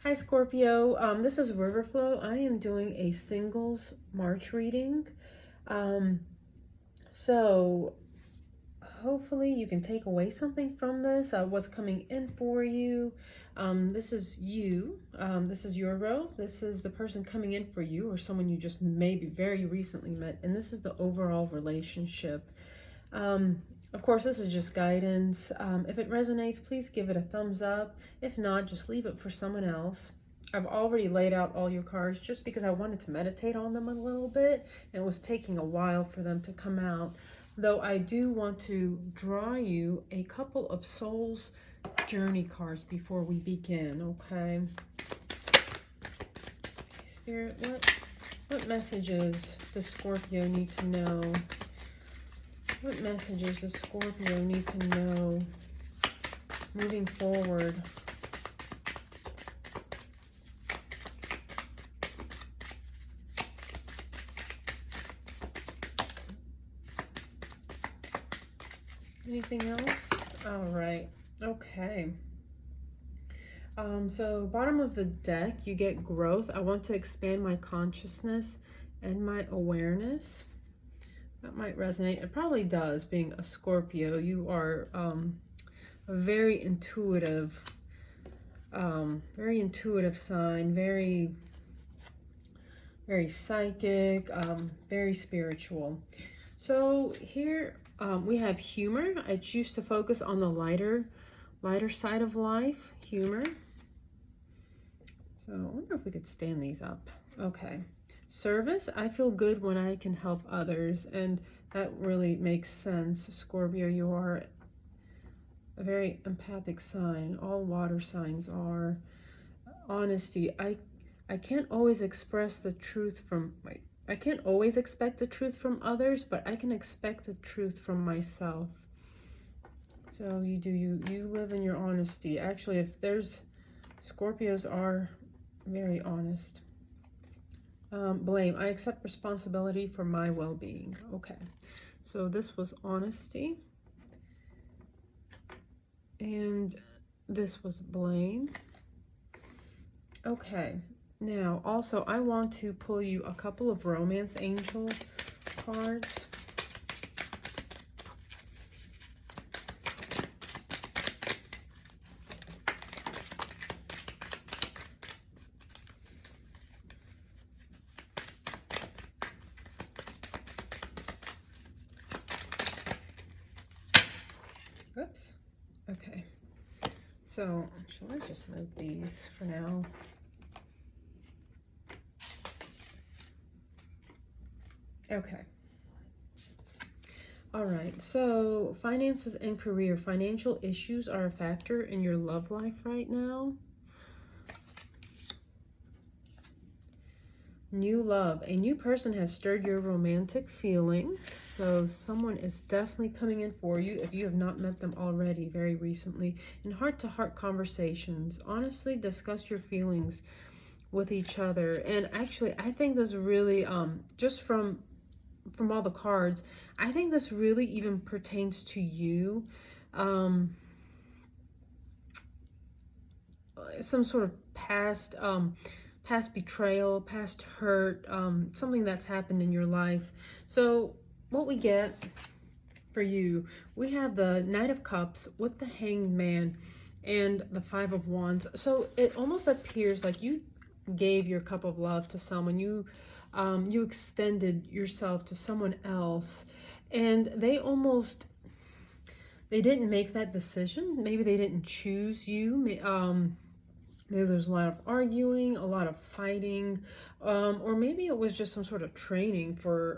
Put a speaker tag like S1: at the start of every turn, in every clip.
S1: Hi Scorpio, this is Riverflow. I am doing a singles March reading. So hopefully you can take away something from this, what's coming in for you. This is you, this is your row, this is the person coming in for you or someone you just maybe very recently met, and this is the overall relationship. Of course, this is just guidance. If it resonates, please give it a thumbs up. If not, just leave it for someone else. I've already laid out all your cards just because I wanted to meditate on them a little bit, and it was taking a while for them to come out. Though I do want to draw you a couple of Soul's Journey cards before we begin, okay? Spirit, what messages does Scorpio need to know? What messages does Scorpio need to know moving forward? Anything else? All right. Okay. So bottom of the deck, you get growth. I want to expand my consciousness and my awareness. That might resonate. It probably does, being a Scorpio. You are a very intuitive sign, very psychic, very spiritual. So here we have humor. I choose to focus on the lighter side of life, humor. So I wonder if we could stand these up. Okay. Service, I feel good when I can help others, and that really makes sense. Scorpio, you are a very empathic sign. All water signs are. Honesty, I can't always express the truth from, I can't always expect the truth from others, but I can expect the truth from myself. So you live in your honesty. Actually, if there's, Scorpios are very honest. Blame, I accept responsibility for my well-being. Okay, so this was honesty. And this was blame. Okay, now also I want to pull you a couple of romance angel cards. Oops. Okay. So, actually, let's just move these for now. Okay. All right. So, finances and career. Financial issues are a factor in your love life right now. New love. A new person has stirred your romantic feelings. So someone is definitely coming in for you if you have not met them already very recently. In heart-to-heart conversations, honestly discuss your feelings with each other. And actually, I think this really, just from all the cards, I think this really even pertains to you. Some sort of past betrayal, past hurt, something that's happened in your life. So what we get for you, we have the Knight of Cups with the Hanged Man and the Five of Wands. So it almost appears like you gave your cup of love to someone. You extended yourself to someone else, and they didn't make that decision. Maybe they didn't choose you. Maybe there's a lot of arguing, a lot of fighting, or maybe it was just some sort of training for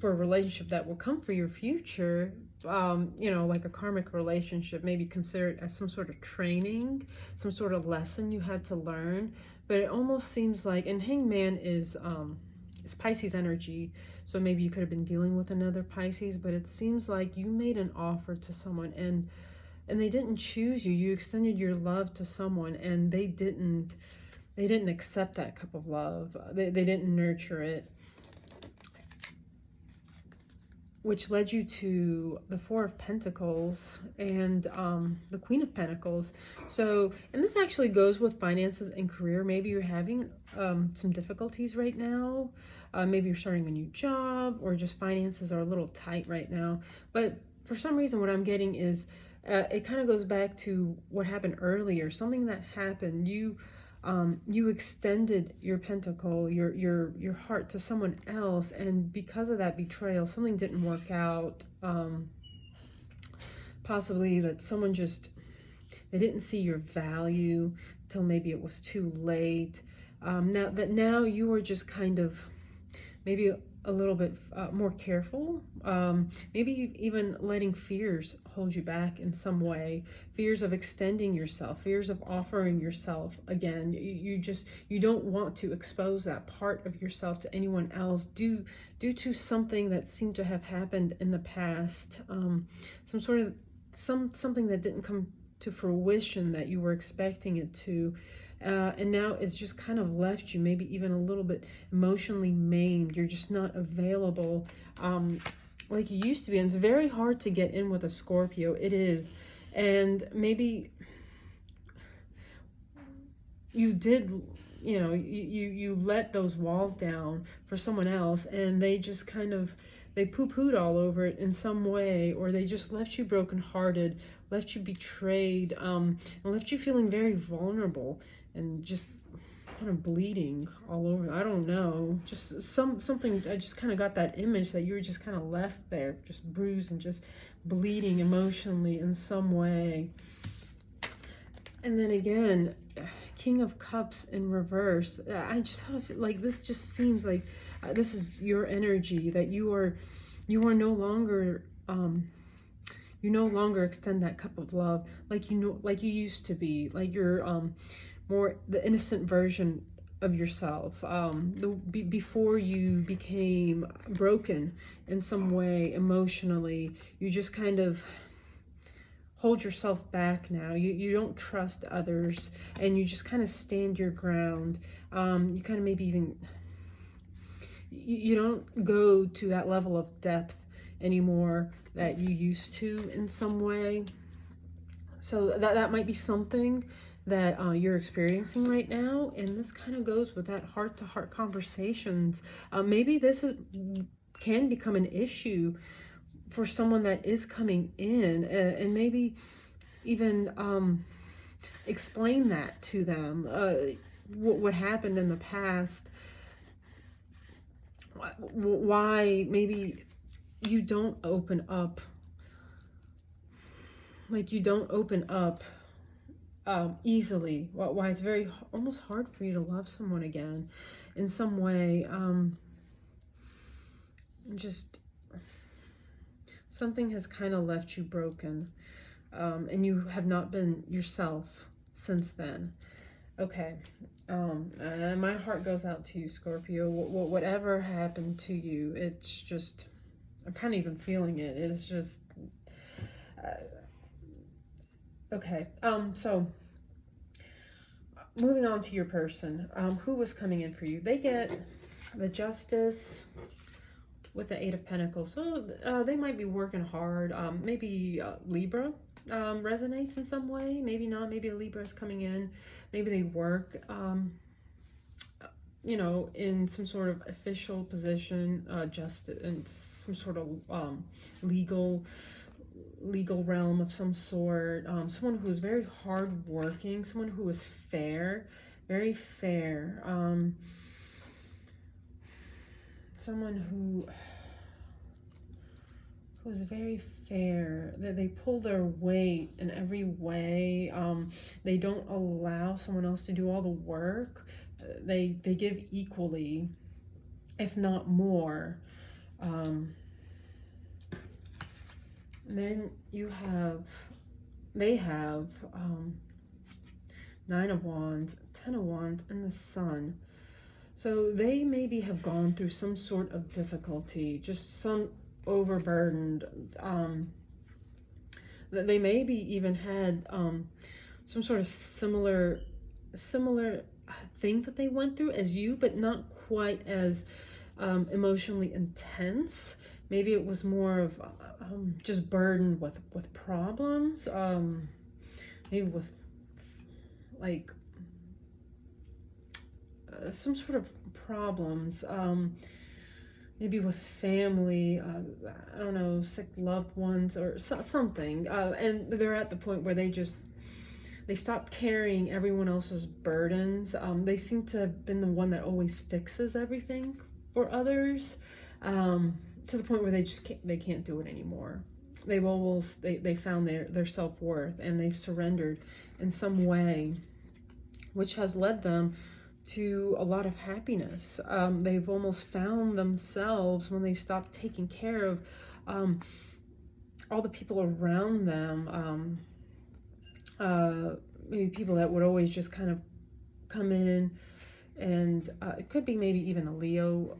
S1: a relationship that will come for your future. You know, like a karmic relationship, maybe consider it as some sort of training, some sort of lesson you had to learn. But it almost seems like, and Hangman is Pisces energy, so maybe you could have been dealing with another Pisces, but it seems like you made an offer to someone and they didn't choose you. You extended your love to someone and they didn't accept that cup of love. They didn't nurture it. which led you to the Four of Pentacles and the Queen of Pentacles. So, and this actually goes with finances and career. Maybe you're having some difficulties right now. Maybe you're starting a new job, or just finances are a little tight right now. But for some reason, what I'm getting is it kind of goes back to what happened earlier. Something that happened. You extended your pentacle, your heart to someone else, and because of that betrayal, something didn't work out. Possibly that someone they didn't see your value till maybe it was too late. Now you are just kind of maybe a little bit more careful, maybe even letting fears hold you back in some way, fears of extending yourself, fears of offering yourself again. You don't want to expose that part of yourself to anyone else due to something that seemed to have happened in the past, something that didn't come to fruition that you were expecting it to. And now it's just kind of left you maybe even a little bit emotionally maimed. You're just not available like you used to be. And it's very hard to get in with a Scorpio. It is. And maybe you did, you let those walls down for someone else, and they just kind of, they poo-pooed all over it in some way, or they just left you brokenhearted, left you betrayed, and left you feeling very vulnerable and just kind of bleeding all over. I don't know, just something. I just kind of got that image that you were just kind of left there, just bruised and just bleeding emotionally in some way. And then again, King of Cups in reverse. I just have like, this just seems like this is your energy, that you are no longer you no longer extend that cup of love like like you used to be, like you're more the innocent version of yourself, before you became broken in some way emotionally. You just kind of hold yourself back now. You don't trust others, and you just kind of stand your ground. You kind of maybe even you don't go to that level of depth anymore that you used to in some way. So that might be something that you're experiencing right now, and this kind of goes with that heart-to-heart conversations. Maybe this can become an issue for someone that is coming in, and maybe even explain that to them, what happened in the past, why maybe you don't open up, like you don't open up easily, why it's very almost hard for you to love someone again in some way. Just something has kind of left you broken, and you have not been yourself since then. Okay, and my heart goes out to you, Scorpio. Whatever happened to you, it's just, I'm kind of even feeling it. It's just, okay. So moving on to your person, who was coming in for you. They get the Justice with the Eight of Pentacles. So they might be working hard. Maybe Libra resonates in some way. Maybe not. Maybe a Libra is coming in. Maybe they work, in some sort of official position, just in some sort of legal realm of some sort. Someone who is very hardworking. Someone who is fair, very fair. Someone who's very fair, that they pull their weight in every way. They don't allow someone else to do all the work. They give equally, if not more. Then they have Nine of Wands, Ten of Wands, and the Sun. So they maybe have gone through some sort of difficulty, just some overburdened. They maybe even had some sort of similar thing that they went through as you, but not quite as emotionally intense. maybe it was more of just burdened with problems, maybe with like some sort of problems, maybe with family, I don't know, sick loved ones or something, and they're at the point where they stop carrying everyone else's burdens. They seem to have been the one that always fixes everything for others, to the point where they can't do it anymore. They found their self-worth, and they've surrendered in some way, which has led them to a lot of happiness. They've almost found themselves when they stop taking care of all the people around them. Maybe people that would always just kind of come in, and it could be maybe even a Leo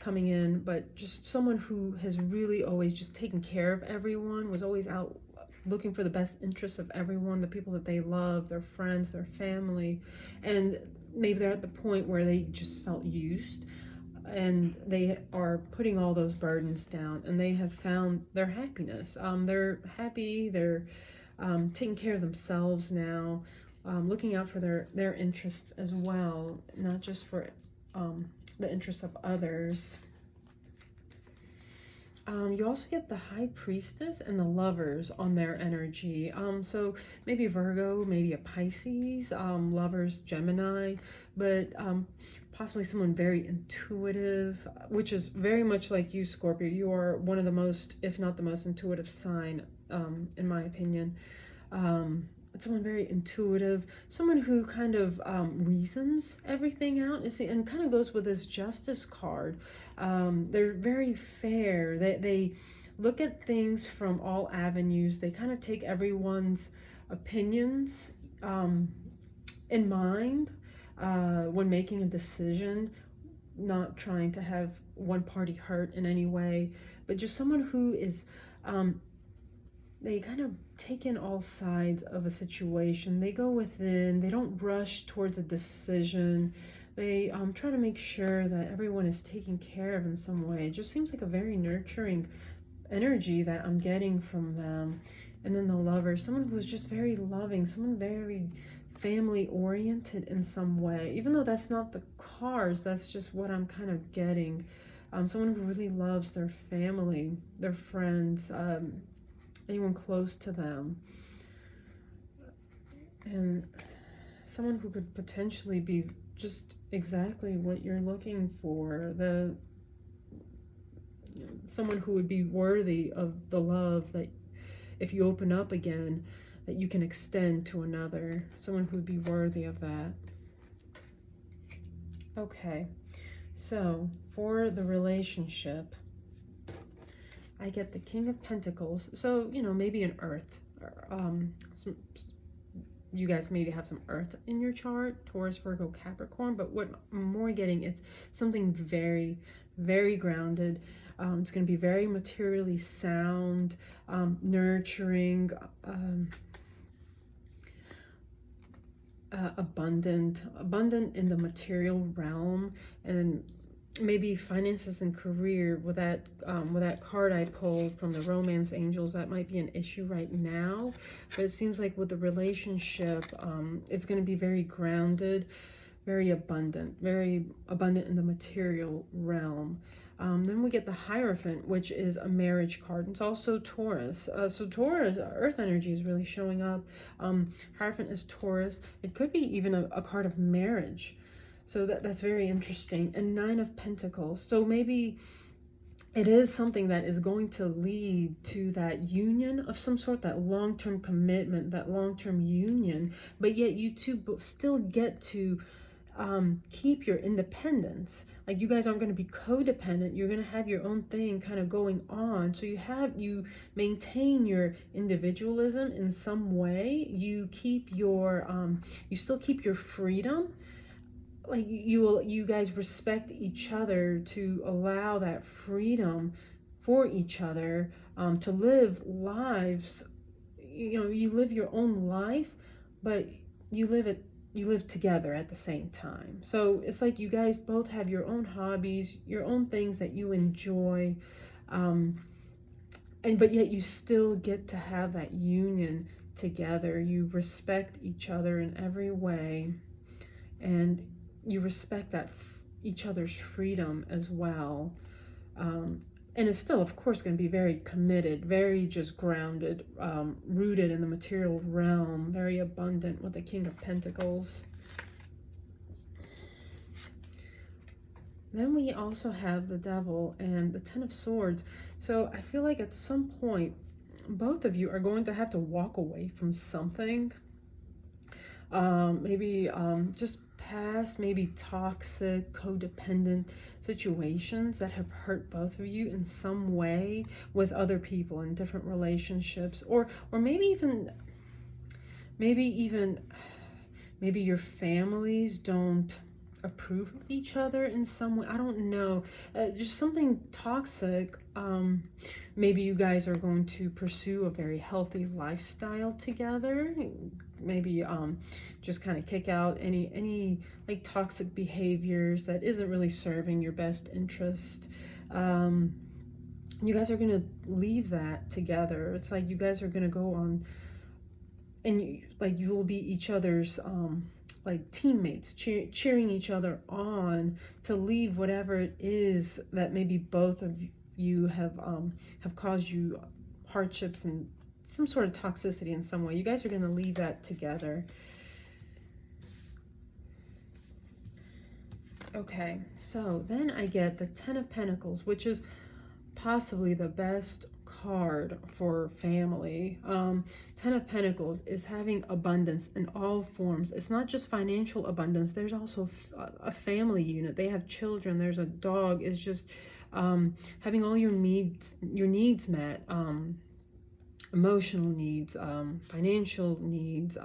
S1: coming in, but just someone who has really always just taken care of everyone, was always out looking for the best interests of everyone, the people that they love, their friends, their family, and maybe they're at the point where they just felt used, and they are putting all those burdens down, and they have found their happiness. They're happy, they're taking care of themselves now, looking out for their interests as well, not just for the interests of others. You also get the High Priestess and the Lovers on their energy. So maybe Virgo, maybe a Pisces, Lovers, Gemini, but possibly someone very intuitive, which is very much like you, Scorpio. You are one of the most, if not the most intuitive sign, in my opinion. Someone very intuitive, someone who kind of reasons everything out, and kind of goes with this Justice card. They're very fair. They look at things from all avenues. They kind of take everyone's opinions in mind when making a decision, not trying to have one party hurt in any way, but just someone who is they kind of take in all sides of a situation. They go within, they don't rush towards a decision. They try to make sure that everyone is taken care of in some way. It just seems like a very nurturing energy that I'm getting from them. And then the Lover, someone who's just very loving, someone very family oriented in some way. Even though that's not the cards, that's just what I'm kind of getting. Someone who really loves their family, their friends, anyone close to them, and someone who could potentially be just exactly what you're looking for. Someone who would be worthy of the love that, if you open up again, that you can extend to another. Someone who would be worthy of that. Okay, so for the relationship, I get the King of Pentacles. So, maybe an Earth. You guys maybe have some Earth in your chart, Taurus, Virgo, Capricorn, but what I'm more getting, it's something very, very grounded. It's going to be very materially sound, nurturing, abundant in the material realm, and maybe finances and career. With that card I pulled from the Romance Angels, that might be an issue right now, but it seems like with the relationship, it's going to be very grounded, very abundant in the material realm. Then we get the Hierophant, which is a marriage card. It's also Taurus. So Taurus, Earth energy is really showing up. Hierophant is Taurus. It could be even a card of marriage. So that's very interesting. And Nine of Pentacles. So maybe it is something that is going to lead to that union of some sort, that long-term commitment, that long-term union. But yet you two still get to keep your independence. Like, you guys aren't going to be codependent. You're going to have your own thing kind of going on. So you maintain your individualism in some way. You keep your you still keep your freedom. Like, you guys respect each other to allow that freedom for each other, to live lives. You live your own life, but you live together at the same time. So it's like you guys both have your own hobbies, your own things that you enjoy. But yet you still get to have that union together. You respect each other in every way, and you respect that each other's freedom as well. And it's still, of course, going to be very committed, very just grounded, rooted in the material realm, very abundant with the King of Pentacles. Then we also have the Devil and the Ten of Swords. So I feel like at some point, both of you are going to have to walk away from something. Maybe just past, maybe toxic, codependent situations that have hurt both of you in some way with other people in different relationships, or maybe your families don't approve of each other in some way. I don't know, just something toxic. Maybe you guys are going to pursue a very healthy lifestyle together. Maybe just kind of kick out any like toxic behaviors that isn't really serving your best interest. You guys are going to leave that together. It's like you guys are going to go on, and you will be each other's like teammates, cheering each other on to leave whatever it is that maybe both of you have caused you hardships and some sort of toxicity in some way. You guys are going to leave that together. Okay, so then I get the Ten of Pentacles, which is possibly the best card for family. Ten of Pentacles is having abundance in all forms. It's not just financial abundance. There's also a family unit. They have children. There's a dog. It's just having all your needs met. Emotional needs, financial needs,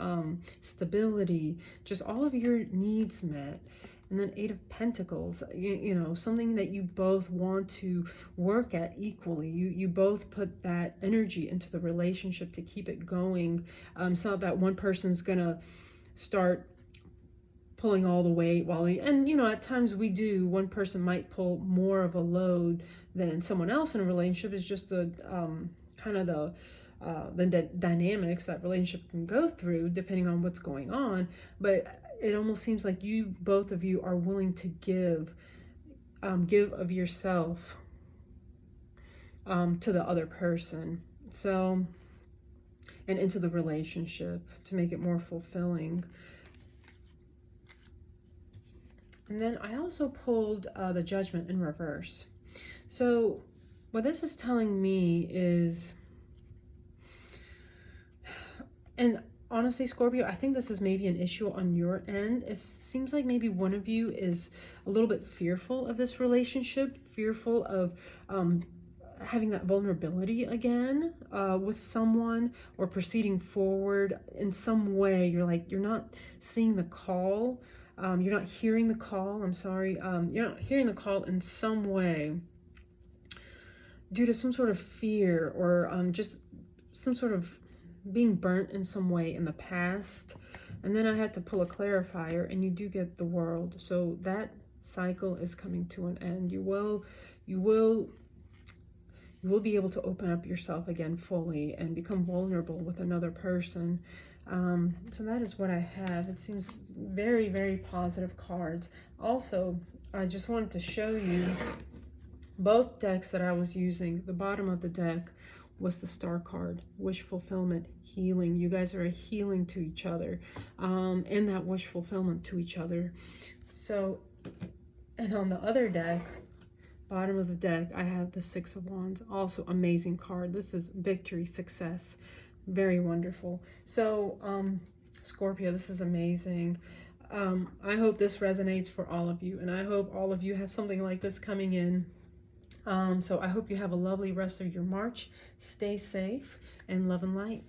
S1: stability, just all of your needs met. And then Eight of Pentacles, you know, something that you both want to work at equally. You both put that energy into the relationship to keep it going. It's not that one person's going to start pulling all the weight and, you know, at times we do. One person might pull more of a load than someone else in a relationship. Is just the kind of the dynamics that relationship can go through depending on what's going on. But it almost seems like both of you are willing to give of yourself to the other person, so, and into the relationship to make it more fulfilling. And then I also pulled the Judgment in reverse. So what this is telling me is, and honestly, Scorpio, I think this is maybe an issue on your end. It seems like maybe one of you is a little bit fearful of this relationship, fearful of having that vulnerability again with someone, or proceeding forward in some way. You're not seeing the call. You're not hearing the call. I'm sorry. You're not hearing the call in some way due to some sort of fear, or just some sort of being burnt in some way in the past. And then I had to pull a clarifier, and you do get the World. So that cycle is coming to an end. You will be able to open up yourself again fully and become vulnerable with another person. So that is what I have. It seems very, very positive cards. Also, I just wanted to show you both decks that I was using. The bottom of the deck was the Star card, wish fulfillment, healing. You guys are a healing to each other, and that wish fulfillment to each other. So, and on the other deck, bottom of the deck, I have the Six of Wands, also amazing card. This is victory, success, very wonderful. So, Scorpio, this is amazing. I hope this resonates for all of you, and I hope all of you have something like this coming in. So I hope you have a lovely rest of your March. Stay safe, and love and light.